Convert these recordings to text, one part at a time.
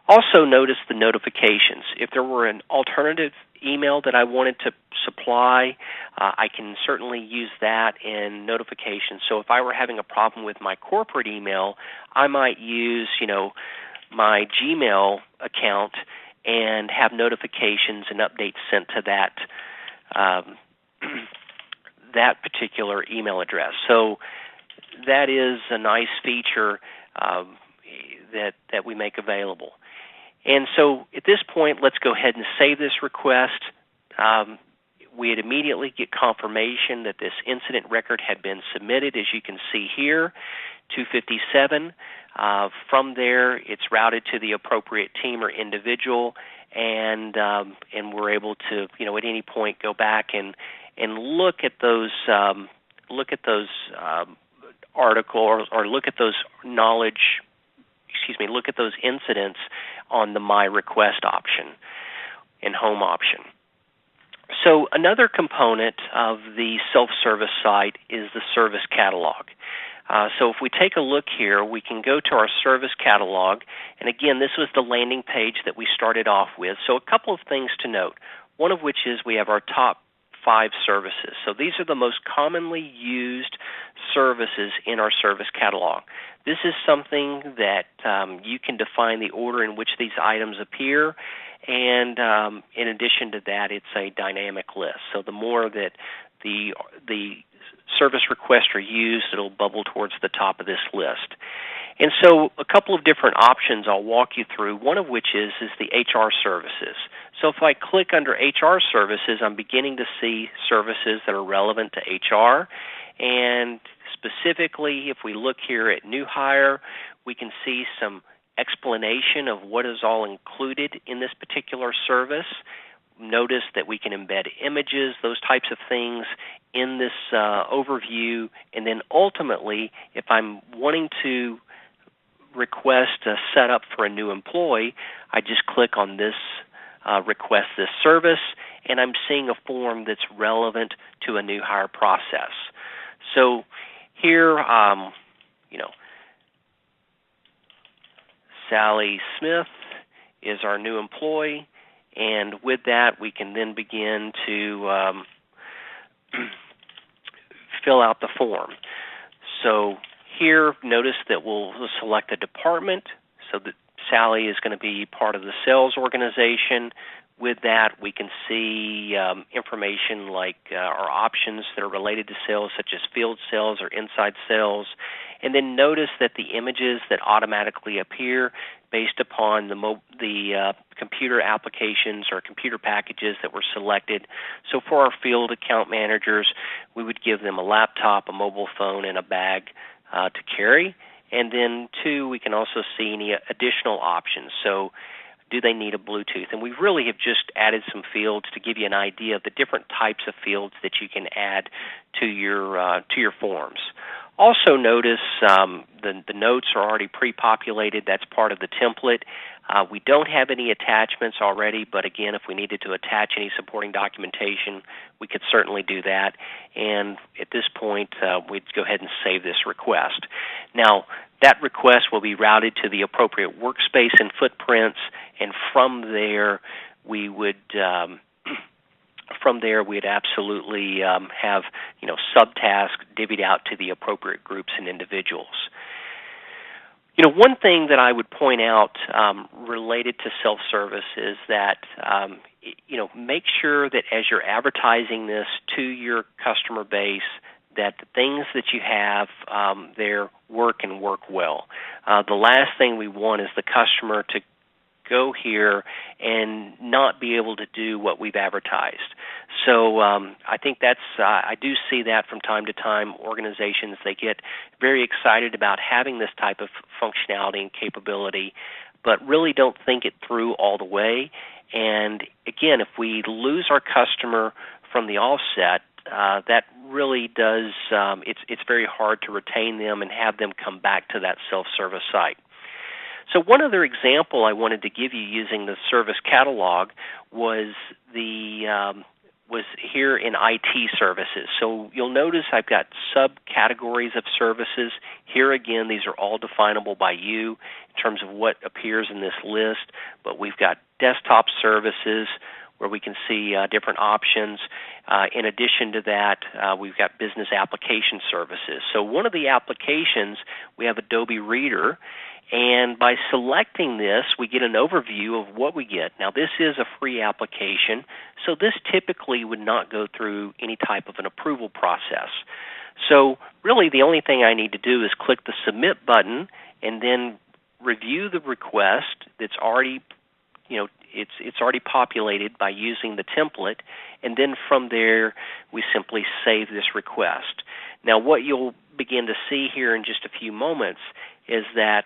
Also notice the notifications. If there were an alternative email that I wanted to supply, I can certainly use that in notifications. So if I were having a problem with my corporate email, I might use, my Gmail account and have notifications and updates sent to that that particular email address. So that is a nice feature that we make available. And so at this point, let's go ahead and save this request. We'd immediately get confirmation that this incident record had been submitted, as you can see here, 257. From there, it's routed to the appropriate team or individual, and we're able to, at any point go back and look at those articles or look at those look at those incidents on the My Request option and Home option. So another component of the self-service site is the service catalog. So if we take a look here, we can go to our service catalog, and again, this was the landing page that we started off with. So a couple of things to note, one of which is we have our top 5 services. So these are the most commonly used services in our service catalog. This is something that you can define the order in which these items appear, and in addition to that, it's a dynamic list. So the more that the service requests are used, it'll bubble towards the top of this list. And so a couple of different options I'll walk you through, one of which is the HR services. So if I click under HR services, I'm beginning to see services that are relevant to HR. And specifically, if we look here at new hire, we can see some explanation of what is all included in this particular service. Notice that we can embed images, those types of things in this overview. And then ultimately, if I'm wanting to request a setup for a new employee, I just click on this request this service, and I'm seeing a form that's relevant to a new hire process. So here, Sally Smith is our new employee, and with that, we can then begin to fill out the form. So here, notice that we'll select a department, so that Sally is going to be part of the sales organization. With that, we can see information like our options that are related to sales, such as field sales or inside sales. And then notice that the images that automatically appear based upon the computer applications or computer packages that were selected. So for our field account managers, we would give them a laptop, a mobile phone, and a bag to carry. And then, 2, we can also see any additional options. So do they need a Bluetooth? And we really have just added some fields to give you an idea of the different types of fields that you can add to your forms. Also notice the notes are already pre-populated. That's part of the template. We don't have any attachments already, but again, if we needed to attach any supporting documentation, we could certainly do that. And at this point, we'd go ahead and save this request. Now, that request will be routed to the appropriate workspace in FootPrints, and from there, we'd absolutely have subtasks divvied out to the appropriate groups and individuals. One thing that I would point out related to self-service is that make sure that as you're advertising this to your customer base, that the things that you have there work and work well. The last thing we want is the customer to go here and not be able to do what we've advertised. So I think I do see that from time to time. Organizations, they get very excited about having this type of functionality and capability, but really don't think it through all the way. And again, if we lose our customer from the offset, that really does, it's very hard to retain them and have them come back to that self-service site. So one other example I wanted to give you using the service catalog was the was here in IT services. So you'll notice I've got subcategories of services. Here again, these are all definable by you in terms of what appears in this list, but we've got desktop services where we can see different options. In addition to that, we've got business application services. So one of the applications, we have Adobe Reader, and by selecting this, we get an overview of what we get. Now, this is a free application, so this typically would not go through any type of an approval process. So really the only thing I need to do is click the Submit button and then review the request that's already, it's already populated by using the template, and then from there we simply save this request. Now, what you'll begin to see here in just a few moments is that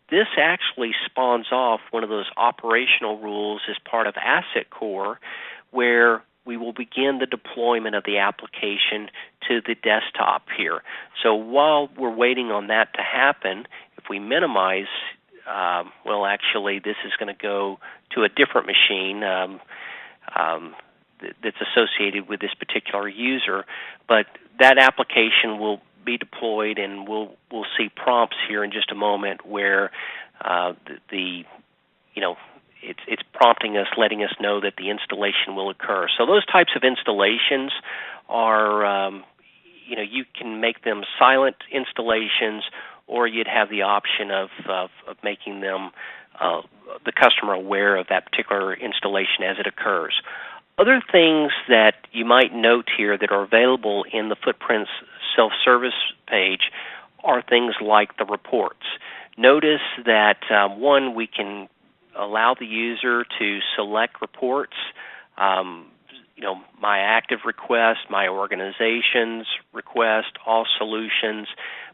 this actually spawns off one of those operational rules as part of Asset Core, where we will begin the deployment of the application to the desktop here. So while we're waiting on that to happen, if we minimize, well, actually this is going to go to a different machine that's associated with this particular user, but that application will be deployed, and we'll see prompts here in just a moment where it's prompting us, letting us know that the installation will occur. So those types of installations are, you can make them silent installations, or you'd have the option of making them the customer aware of that particular installation as it occurs. Other things that you might note here that are available in the FootPrints self-service page are things like the reports. Notice that, one, we can allow the user to select reports, my active request, my organization's request, all solutions,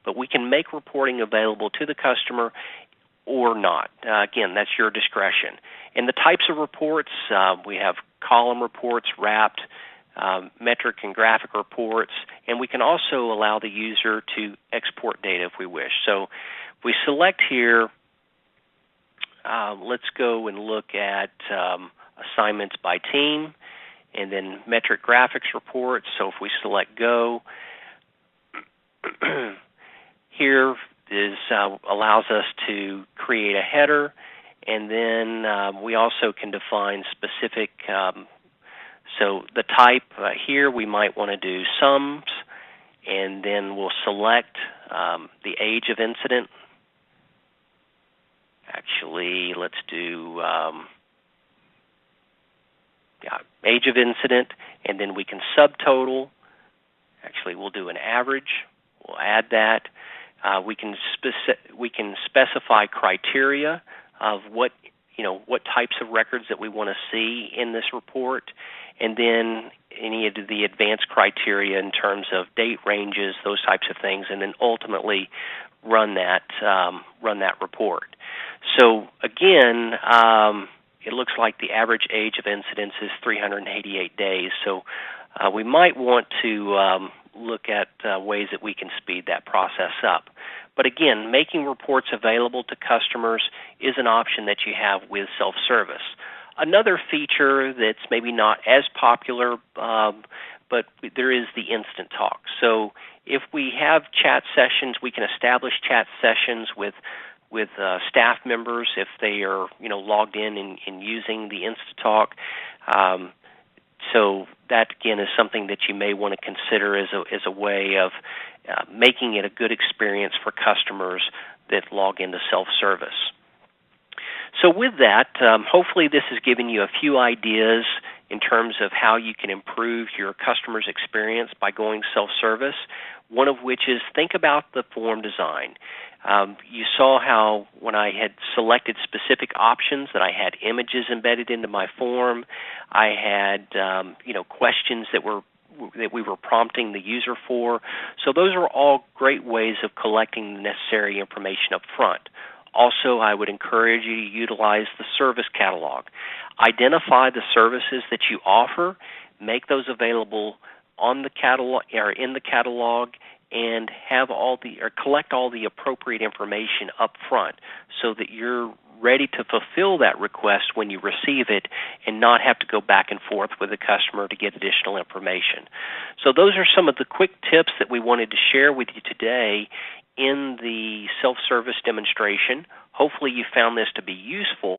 but we can make reporting available to the customer or not. Again, that's your discretion. And the types of reports, we have column reports, wrapped, metric and graphic reports, and we can also allow the user to export data if we wish. So if we select here, let's go and look at assignments by team, and then metric graphics reports. So if we select Go, here allows us to create a header, and then we also can define specific, so the type here we might want to do sums, and then we'll select the age of incident. Actually, let's do age of incident, and then we can subtotal. Actually, we'll do an average. We'll add that. We can specify criteria of what types of records that we want to see in this report, and then any of the advanced criteria in terms of date ranges, those types of things, and then ultimately run that report. So again, it looks like the average age of incidents is 388 days. So we might want to look at ways that we can speed that process up. But again, making reports available to customers is an option that you have with self-service. Another feature that's maybe not as popular, but there is the Instant Talk. So if we have chat sessions, we can establish chat sessions with staff members if they are logged in and using the Instant Talk. So that again is something that you may want to consider as a way of making it a good experience for customers that log into self-service. So with that, hopefully this has given you a few ideas in terms of how you can improve your customer's experience by going self-service, one of which is think about the form design. You saw how when I had selected specific options that I had images embedded into my form. I had questions that we were prompting the user for. So those are all great ways of collecting the necessary information up front. Also, I would encourage you to utilize the service catalog. Identify the services that you offer, make those available on the catalog or in the catalog, and have collect all the appropriate information up front so that you're ready to fulfill that request when you receive it and not have to go back and forth with the customer to get additional information. So those are some of the quick tips that we wanted to share with you today in the self-service demonstration. Hopefully you found this to be useful.